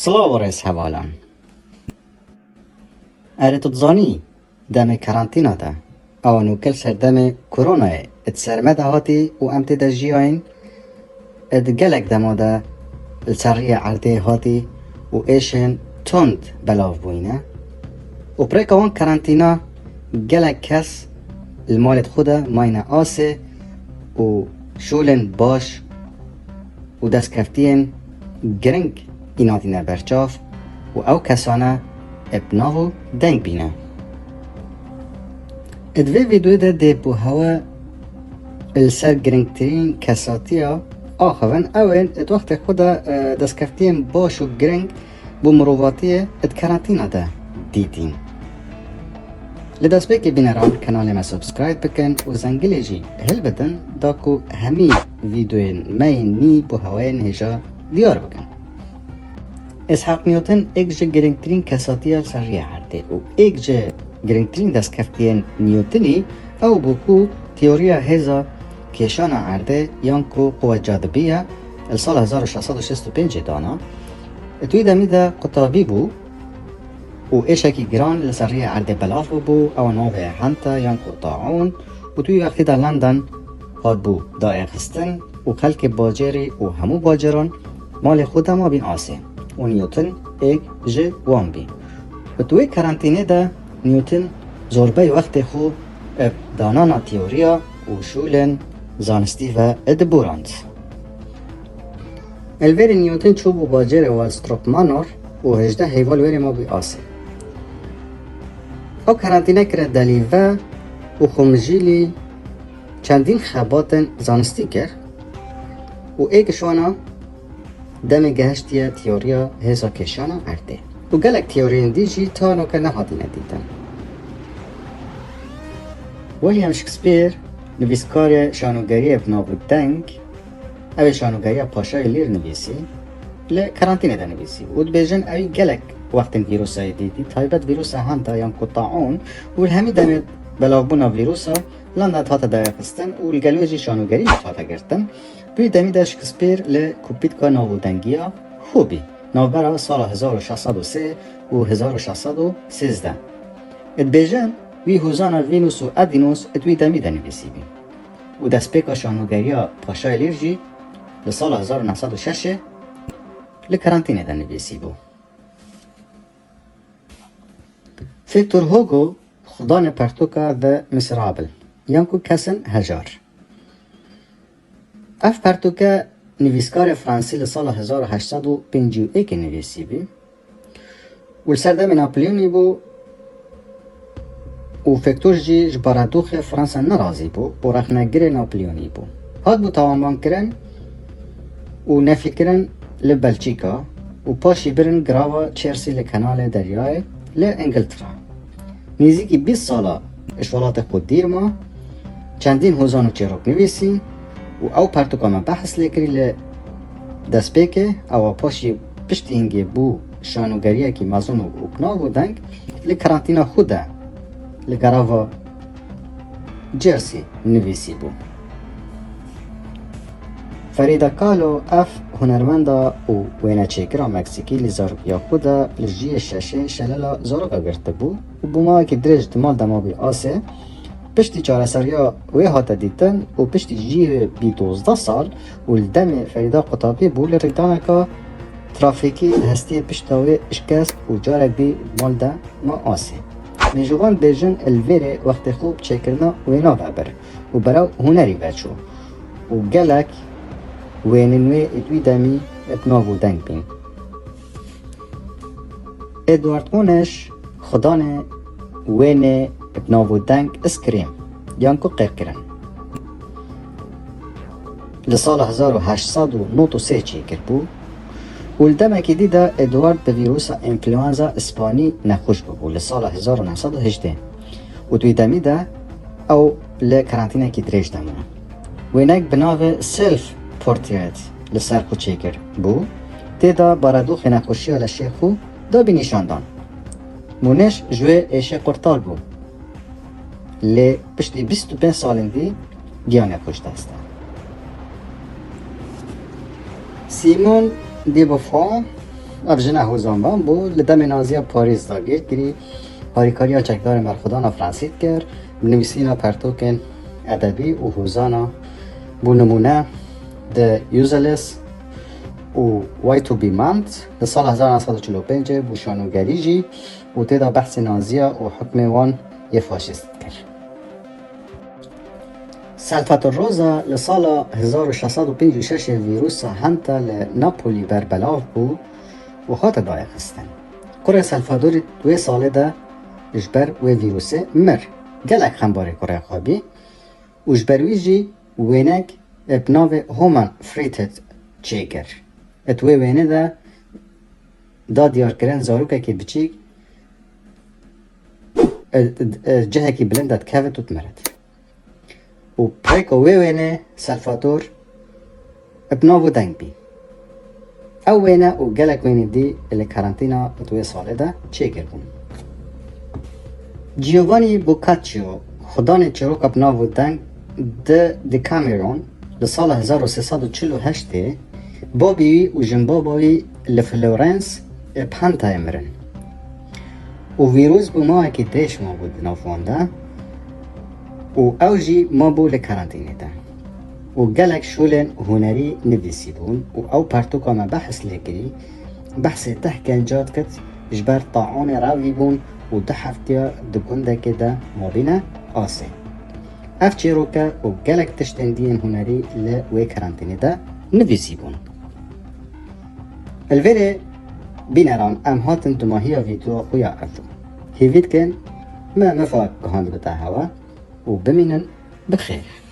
سلااو ڕێز هەواڵان ئەرێ تزانی دەمێ کەرانتینەدا ئەوە نوکەل سەردەمێ کۆرۆنایە ئەت سەرمەدا هاتی و ئەم تێدا ژیاین ئەت گەلێک دەمادا سەڕیە عەردێ هاتی و ئێشێن تۆند بەلاو بووینە و پرێکەوان کەرانتینا گەلێک کەس المالێت خودا ماینە ئاسێ و شولên baş û destkeftiyên giring înatîne berçav û ew kesane eb nav û deng bîne. Di vê vîdeoyê de dêbûhewe li ser giringtirîn kesatiya axivin ew ên di wextê xwe de destkeftiyên baş û giring bû mirovatiyê di karantîna de dîtîn. Li destpêkê bîneran kanalê me subscribe bikin û zengilê jî hil bidin da ku hemî vîdeoyên me yên nî bû hewayên hêja diyar bikin. Ishaq Newton êk ji giringtirîn kesatiya serriya erdê û êk ji giringtirîn destkeftiyên Newtonî ew bû ku teoriya hêza kêşana erdê yan ku quwe cadibî ye li sala 1665 dana. Di wî demî de qutabî bû û êşekî giran li serriya erdê belav bû ew navê henta yan ku taûn û tu wî wextî de London hat bû daxistin û xelkê bajarê û hemû bajaran malê xwe de mabîn asê û Newton êk ji wan bî. Bi tu wê karantînê de Newton zorbey wextê xwe eb danana teoriya û şûlên zanistî ve diborand. Elverê Newton çû bû bajarê Walstrop Manor û 18 heyval werê mabî asê. Ew karantîne kire delî ve û xwemijîlî çendîn xebatên zanistî kir û êk ji wan a demê gehiştiye teoriya hêza kêşana erdê û gelek teoriyên dî jî ta noke nehatîne dîtin. William Shakespeare nivîskarê şanûgeriyê binavû deng ew ê şanûgeriya paşayê lîr nivîsî li karantînê de nivîsî û dibêjin ew gelek wextên vîrusayê dîtî taybet vîrusa henta yan ku taûn û li hemî demê belavbûna vîrusa London hate daxistin û li gel wê jî şanûgerî hate girtin. Bi demî de Shakespeare li kupîtka navûdengiya xwe bî navbera sala 1603 û 1613. Dibêjin wî hûzana Venûs û Edînos di wî demî de nivîsî bî û destpêka şanûgeriya paşayê lîr jî li sala 1906 li karantînê de nivîsî bû. Victor Hugo xudanê pertûka The Miserable yan ku kesin hejar. Ev pertûke nivîskarê Fransî li sala 1851 nivîsî bî û li ser demê Napolyonî bû û Victor jî ji baradoxê Fransa nerazî bû û rexnegirê Napolyonî bû. Hat bû tawanbankirin û nefîkirin li Belçîka û paşî birin girava Chelsea li kenalê deryayê li Ingiltere. Nêzîkî 20 sala ji welatê xwe dîr ma, çendîn hûzan û çêrok nivîsî û ew pertûka me behs lê kirî li destpêkê ewa paşî piştî hingê bû şanûgeriyekî mezin û nav û deng li karantîna xwe de li gerava Jersey nivîsî bû. Frida Kahlo ev hunermenda û wêneçêkira Meksîkî li zarokiya xwe de li jiyê şeşê şelela zaroka girtibû û bû mavekî dirêj di mal de mabî asê piştî çareseriya wê hate dîtin û piştî jiyê bî 12 sal û li demê Frida qutabî bû li rêdaneka trafîkî hestiyê pişta wê şikest û carek dî mal de ma asê. Mêjovan bêjin elverê wextê xwe bi çêkirina wê nabe bir û berew hunerî veçû û gelek wênên wê ê wî demî eb nav û deng bîn. Edward Munch xudanê wênê eb nav û deng iskirîn yan ku qêrkirin. Li sala 1893 çêkir bû û li demekî dî de Edward bi vîrusa înfluenza Spanî nexweş bibû li sala 1918 û di wî demî de ew li karantînekî dirêj de bû. Wênek bi navê Self Portrait li ser xwe çêkir bû têda baradoxê nexweşiya leşê xwe da bî nîşandan. Munch ji wê êşê qurtar bû lê piştî 25 salên dî giyanê xwe ji dest da. Simone de Beauvoir اف جنه هوزانبان بو لدم نازیا پاریس دا گیر گری هاریکاریا چکدار مرخودانا فرانسید کرد بنویسینا پرتوکن ادبی و هوزانا بو نمونه د یوزلس و وای تو بی مانت در سال 1945 بو شانوگری جی و تیدا بحث نازیا و حکم وان یه فاشیست کرد. سلفت الروزا لسال 1656 ویروس هنتا لناپولی بربلاف بو و خاطر دایق هستن. کره سلفادور 2 ساله ده اجبر و ویروسه مر گلک خنباره کره خوابی و اجبروی جی وینک ابناو هومن فریتت چیگر اتوی وینه ده دا دیار کرن زاروکه که بچیک جهه که بلندت که توت مرد و پریکو وینه سلفادور ابناو دنگ بی او وینه و گلک وینه دی اللي کارانتینا اتوی ساله ده چیگر بون. جیوانی بوکاچیو خدان چروک ابناو دنگ د کامرون لسال 1348 بابی و جنبابی لفلورنس پانتا امرن و ویروس بو ماه که دیش ما بود نافوانده و اوجی ما بو لکارانتینه ده و گلک شولن هنری نویسی بون و او پرتوکا ما بحث لگری بحث تحکنجات کت جبر طاعون راوی بون و ده هفتیا دکنده که ده مابینه آسه اف چیروکا و گلک تشتندین هنری لوی کرانتینه ده نویسی بون. الویره بینران ام هاتن دماهی ویدیو خویا افو هیوید کن ما مفاق گهاند بتا هوا و بمینن بخیر.